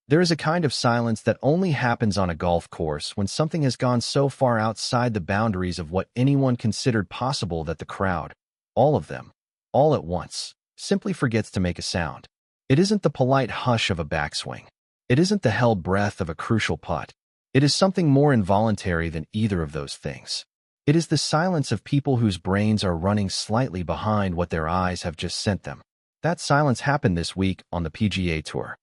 There is a kind of silence that only happens on a golf course when something has gone so far outside the boundaries of what anyone considered possible that the crowd, all of them, all at once, simply forgets to make a sound. It isn't the polite hush of a backswing. It isn't the held breath of a crucial putt. It is something more involuntary than either of those things. It is the silence of people whose brains are running slightly behind what their eyes have just sent them. That silence happened this week on the PGA Tour.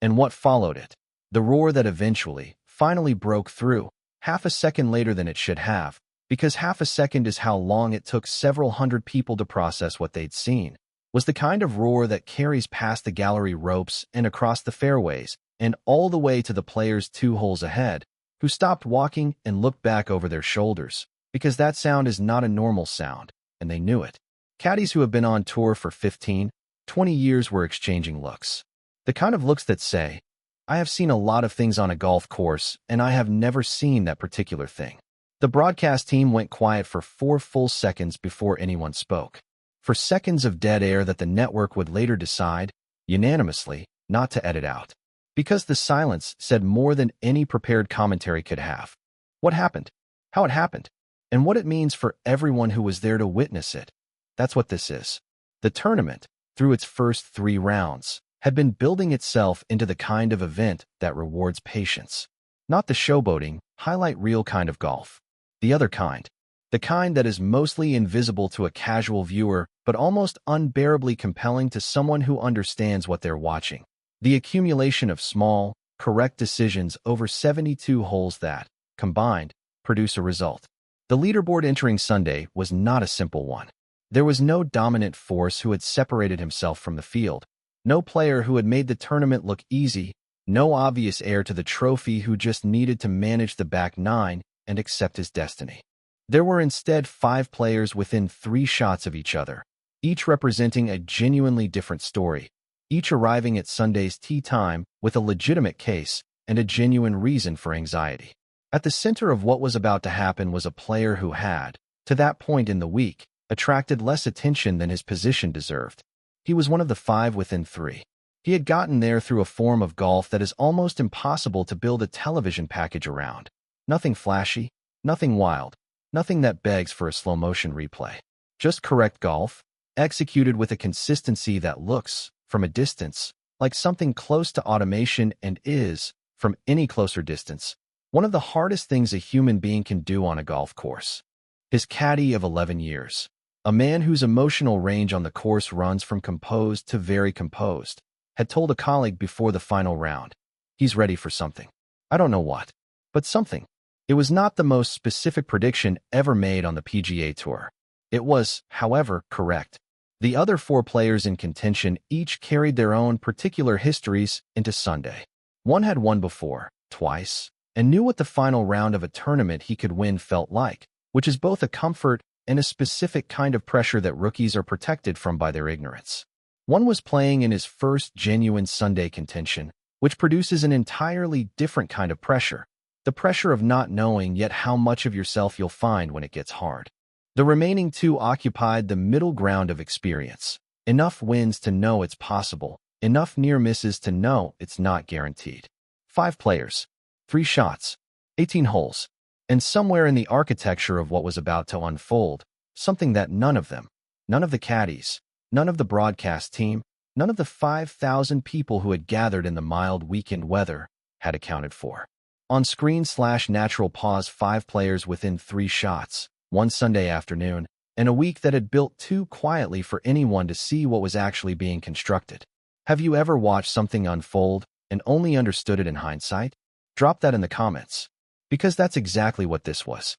And what followed it? The roar that eventually, finally broke through, half a second later than it should have, because half a second is how long it took several hundred people to process what they'd seen, was the kind of roar that carries past the gallery ropes and across the fairways, and all the way to the players 2 holes ahead, who stopped walking and looked back over their shoulders, because that sound is not a normal sound, and they knew it. Caddies who have been on tour for 15, 20 years were exchanging looks. The kind of looks that say, I have seen a lot of things on a golf course, and I have never seen that particular thing. The broadcast team went quiet for 4 full seconds before anyone spoke. For seconds of dead air that the network would later decide, unanimously, not to edit out. Because the silence said more than any prepared commentary could have. What happened? How it happened? And what it means for everyone who was there to witness it. That's what this is. The tournament, through its first 3 rounds, had been building itself into the kind of event that rewards patience. Not the showboating, highlight reel kind of golf. The other kind. The kind that is mostly invisible to a casual viewer, but almost unbearably compelling to someone who understands what they're watching. The accumulation of small, correct decisions over 72 holes that, combined, produce a result. The leaderboard entering Sunday was not a simple one. There was no dominant force who had separated himself from the field. No player who had made the tournament look easy, no obvious heir to the trophy who just needed to manage the back 9 and accept his destiny. There were instead 5 players within 3 shots of each other, each representing a genuinely different story, each arriving at Sunday's tee time with a legitimate case and a genuine reason for anxiety. At the center of what was about to happen was a player who had, to that point in the week, attracted less attention than his position deserved. He was one of the 5 within 3. He had gotten there through a form of golf that is almost impossible to build a television package around. Nothing flashy, nothing wild, nothing that begs for a slow-motion replay. Just correct golf, executed with a consistency that looks, from a distance, like something close to automation and is, from any closer distance, one of the hardest things a human being can do on a golf course. His caddy of 11 years. A man whose emotional range on the course runs from composed to very composed, had told a colleague before the final round, he's ready for something. I don't know what, but something. It was not the most specific prediction ever made on the PGA Tour. It was, however, correct. The other 4 players in contention each carried their own particular histories into Sunday. One had won before, twice, and knew what the final round of a tournament he could win felt like, which is both a comfort and a specific kind of pressure that rookies are protected from by their ignorance. One was playing in his first genuine Sunday contention, which produces an entirely different kind of pressure, the pressure of not knowing yet how much of yourself you'll find when it gets hard. The remaining 2 occupied the middle ground of experience, enough wins to know it's possible, enough near misses to know it's not guaranteed. 5 players, 3 shots, 18 holes. And somewhere in the architecture of what was about to unfold, something that none of them, none of the caddies, none of the broadcast team, none of the 5,000 people who had gathered in the mild weekend weather, had accounted for. On screen/natural pause 5 players within 3 shots, one Sunday afternoon, and a week that had built too quietly for anyone to see what was actually being constructed. Have you ever watched something unfold and only understood it in hindsight? Drop that in the comments. Because that's exactly what this was.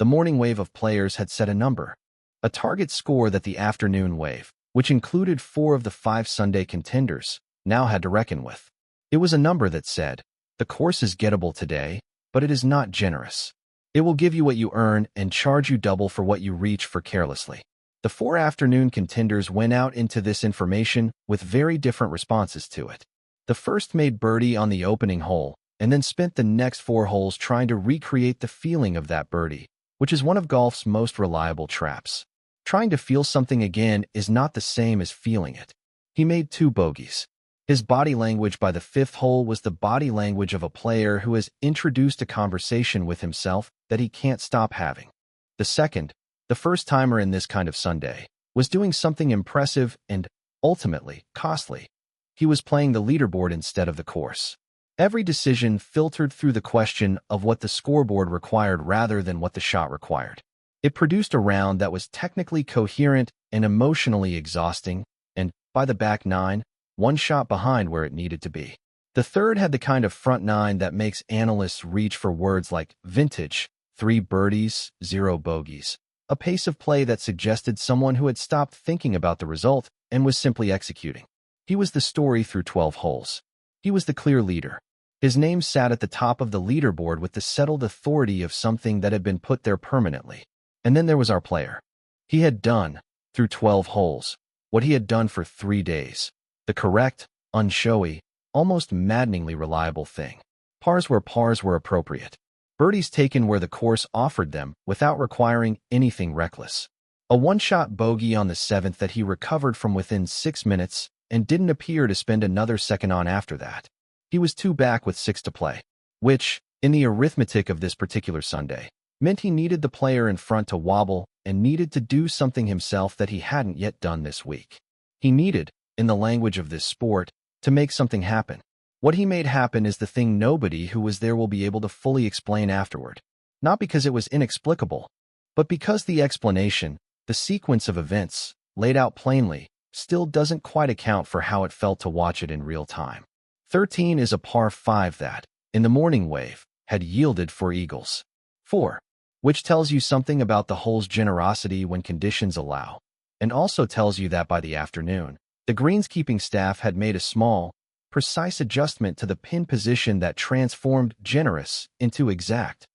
The morning wave of players had set a number, a target score that the afternoon wave, which included 4 of the 5 Sunday contenders, now had to reckon with. It was a number that said, the course is gettable today, but it is not generous. It will give you what you earn and charge you double for what you reach for carelessly. The 4 afternoon contenders went out into this information with very different responses to it. The first made birdie on the opening hole, and then spent the next 4 holes trying to recreate the feeling of that birdie, which is one of golf's most reliable traps. Trying to feel something again is not the same as feeling it. He made 2 bogeys. His body language by the fifth hole was the body language of a player who has introduced a conversation with himself that he can't stop having. The second, the first-timer in this kind of Sunday, was doing something impressive and, ultimately, costly. He was playing the leaderboard instead of the course. Every decision filtered through the question of what the scoreboard required rather than what the shot required. It produced a round that was technically coherent and emotionally exhausting, and, by the back nine, one shot behind where it needed to be. The third had the kind of front nine that makes analysts reach for words like vintage, 3 birdies, 0 bogeys, a pace of play that suggested someone who had stopped thinking about the result and was simply executing. He was the story through 12 holes. He was the clear leader. His name sat at the top of the leaderboard with the settled authority of something that had been put there permanently. And then there was our player. He had done, through 12 holes, what he had done for 3 days. The correct, unshowy, almost maddeningly reliable thing. Pars where pars were appropriate. Birdies taken where the course offered them without requiring anything reckless. A one-shot bogey on the 7th that he recovered from within 6 minutes and didn't appear to spend another second on after that. He was 2 back with 6 to play, which, in the arithmetic of this particular Sunday, meant he needed the player in front to wobble and needed to do something himself that he hadn't yet done this week. He needed, in the language of this sport, to make something happen. What he made happen is the thing nobody who was there will be able to fully explain afterward. Not because it was inexplicable, but because the explanation, the sequence of events, laid out plainly, still doesn't quite account for how it felt to watch it in real time. 13 is a par 5 that, in the morning wave, had yielded for eagles. 4. Which tells you something about the hole's generosity when conditions allow, and also tells you that by the afternoon, the greenskeeping staff had made a small, precise adjustment to the pin position that transformed generous into exact.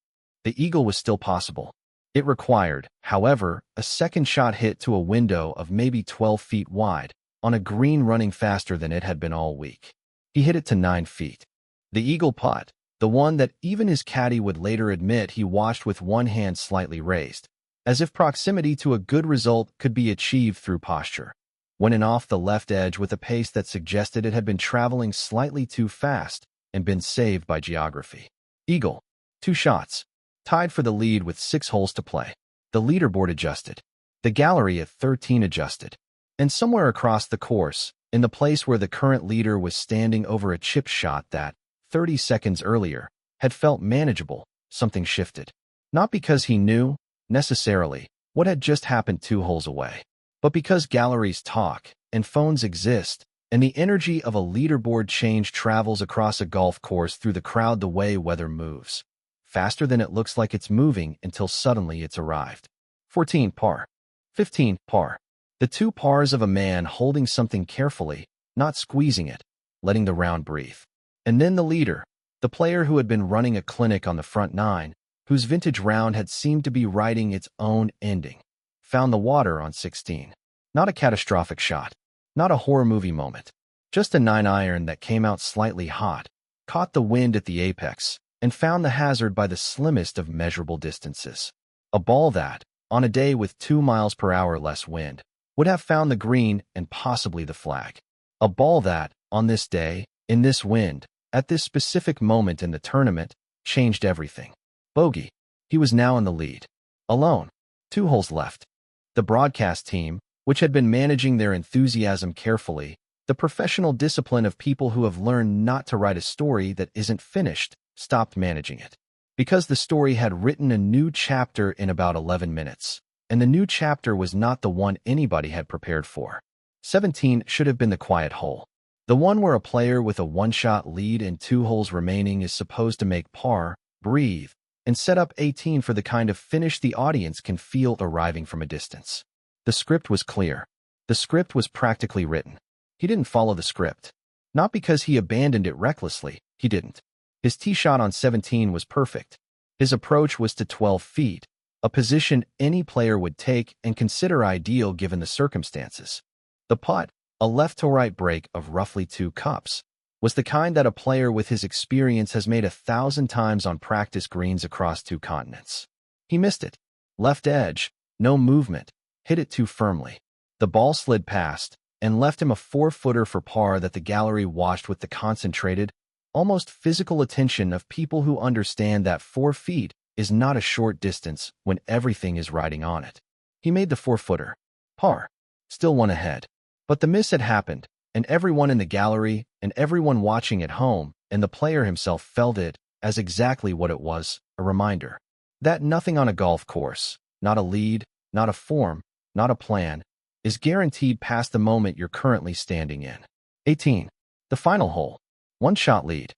The eagle was still possible. It required, however, a second shot hit to a window of maybe 12 feet wide, on a green running faster than it had been all week. He hit it to 9 feet. The eagle putt, the one that even his caddy would later admit he watched with one hand slightly raised, as if proximity to a good result could be achieved through posture, went in off the left edge with a pace that suggested it had been traveling slightly too fast and been saved by geography. Eagle, 2 shots, tied for the lead with 6 holes to play. The leaderboard adjusted. The gallery at 13 adjusted. And somewhere across the course, in the place where the current leader was standing over a chip shot that, 30 seconds earlier, had felt manageable, something shifted. Not because he knew, necessarily, what had just happened 2 holes away, but because galleries talk, and phones exist, and the energy of a leaderboard change travels across a golf course through the crowd the way weather moves. Faster than it looks like it's moving until suddenly it's arrived. 14 par. 15 par. The 2 pars of a man holding something carefully, not squeezing it, letting the round breathe. And then the leader, the player who had been running a clinic on the front 9, whose vintage round had seemed to be writing its own ending, found the water on 16. Not a catastrophic shot. Not a horror movie moment. Just a 9-iron that came out slightly hot, caught the wind at the apex, and found the hazard by the slimmest of measurable distances. A ball that, on a day with 2 miles per hour less wind, would have found the green and possibly the flag. A ball that, on this day, in this wind, at this specific moment in the tournament, changed everything. Bogey. He was now in the lead. Alone. 2 holes left. The broadcast team, which had been managing their enthusiasm carefully, the professional discipline of people who have learned not to write a story that isn't finished, stopped managing it. Because the story had written a new chapter in about 11 minutes, and the new chapter was not the one anybody had prepared for. 17 should have been the quiet hole. The one where a player with a one-shot lead and 2 holes remaining is supposed to make par, breathe, and set up 18 for the kind of finish the audience can feel arriving from a distance. The script was clear. The script was practically written. He didn't follow the script. Not because he abandoned it recklessly, he didn't. His tee shot on 17 was perfect. His approach was to 12 feet, a position any player would take and consider ideal given the circumstances. The putt, a left-to-right break of roughly 2 cups, was the kind that a player with his experience has made 1,000 times on practice greens across 2 continents. He missed it. Left edge, no movement, hit it too firmly. The ball slid past, and left him a 4-footer for par that the gallery watched with the concentrated, almost physical attention of people who understand that 4 feet is not a short distance when everything is riding on it. He made the 4-footer. Par. Still one ahead. But the miss had happened, and everyone in the gallery and everyone watching at home and the player himself felt it as exactly what it was, a reminder. That nothing on a golf course, not a lead, not a form, not a plan, is guaranteed past the moment you're currently standing in. 18. The final hole. 1-shot lead.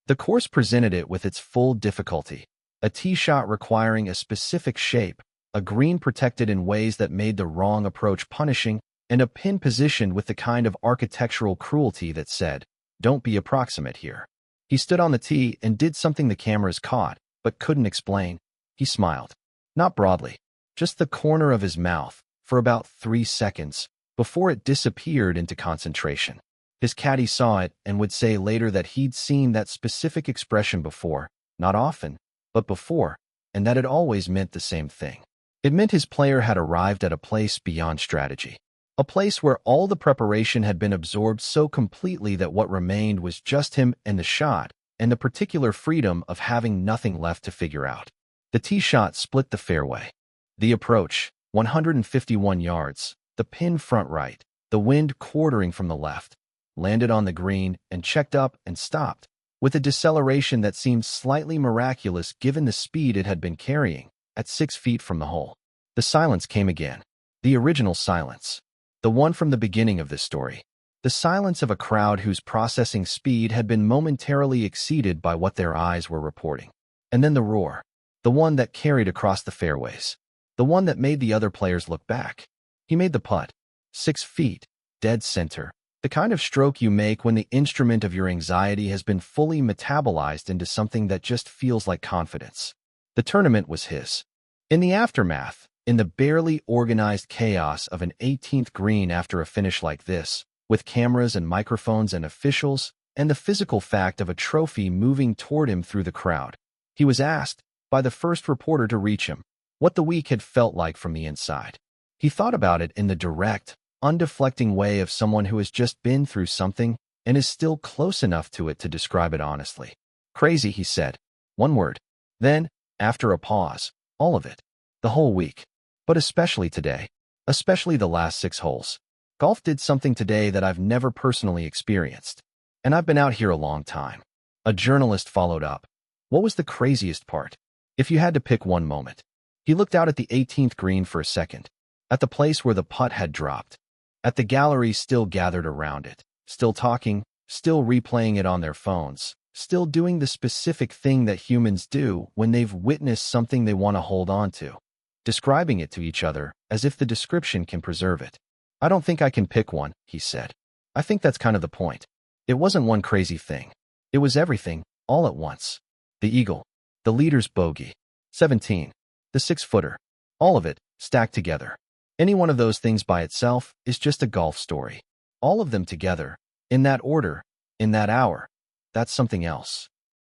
The course presented it with its full difficulty. A tee shot requiring a specific shape, a green protected in ways that made the wrong approach punishing, and a pin positioned with the kind of architectural cruelty that said, "Don't be approximate here." He stood on the tee and did something the cameras caught, but couldn't explain. He smiled. Not broadly, just the corner of his mouth, for about 3 seconds, before it disappeared into concentration. His caddy saw it and would say later that he'd seen that specific expression before, not often, but before, and that it always meant the same thing. It meant his player had arrived at a place beyond strategy. A place where all the preparation had been absorbed so completely that what remained was just him and the shot, and the particular freedom of having nothing left to figure out. The tee shot split the fairway. The approach, 151 yards, the pin front right, the wind quartering from the left, landed on the green and checked up and stopped, with a deceleration that seemed slightly miraculous given the speed it had been carrying, at 6 feet from the hole. The silence came again. The original silence. The one from the beginning of this story. The silence of a crowd whose processing speed had been momentarily exceeded by what their eyes were reporting. And then the roar. The one that carried across the fairways. The one that made the other players look back. He made the putt. 6 feet. Dead center. The kind of stroke you make when the instrument of your anxiety has been fully metabolized into something that just feels like confidence. The tournament was his. In the aftermath, in the barely organized chaos of an 18th green after a finish like this, with cameras and microphones and officials, and the physical fact of a trophy moving toward him through the crowd, he was asked, by the first reporter to reach him, what the week had felt like from the inside. He thought about it in the direct, undeflecting way of someone who has just been through something and is still close enough to it to describe it honestly. Crazy, he said. One word. Then, after a pause, all of it. The whole week. But especially today. Especially the last 6 holes. Golf did something today that I've never personally experienced. And I've been out here a long time. A journalist followed up. What was the craziest part? If you had to pick one moment. He looked out at the 18th green for a second. At the place where the putt had dropped. At the gallery still gathered around it. Still talking. Still replaying it on their phones. Still doing the specific thing that humans do when they've witnessed something they want to hold on to. Describing it to each other as if the description can preserve it. I don't think I can pick one, he said. I think that's kind of the point. It wasn't one crazy thing. It was everything, all at once. The eagle. The leader's bogey. 17. The 6-footer. All of it, stacked together. Any one of those things by itself is just a golf story. All of them together, in that order, in that hour, that's something else.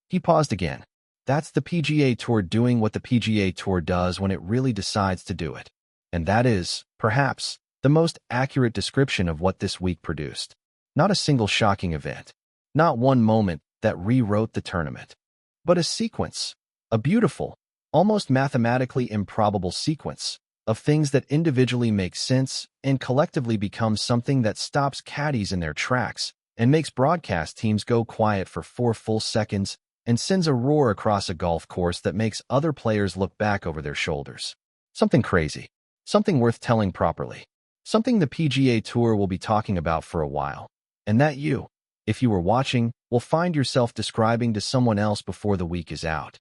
He paused again. That's the PGA Tour doing what the PGA Tour does when it really decides to do it. And that is, perhaps, the most accurate description of what this week produced. Not a single shocking event. Not one moment that rewrote the tournament. But a sequence. A beautiful, almost mathematically improbable sequence of things that individually make sense and collectively become something that stops caddies in their tracks and makes broadcast teams go quiet for 4 full seconds and sends a roar across a golf course that makes other players look back over their shoulders. Something crazy. Something worth telling properly. Something the PGA Tour will be talking about for a while. And that you, if you were watching, will find yourself describing to someone else before the week is out.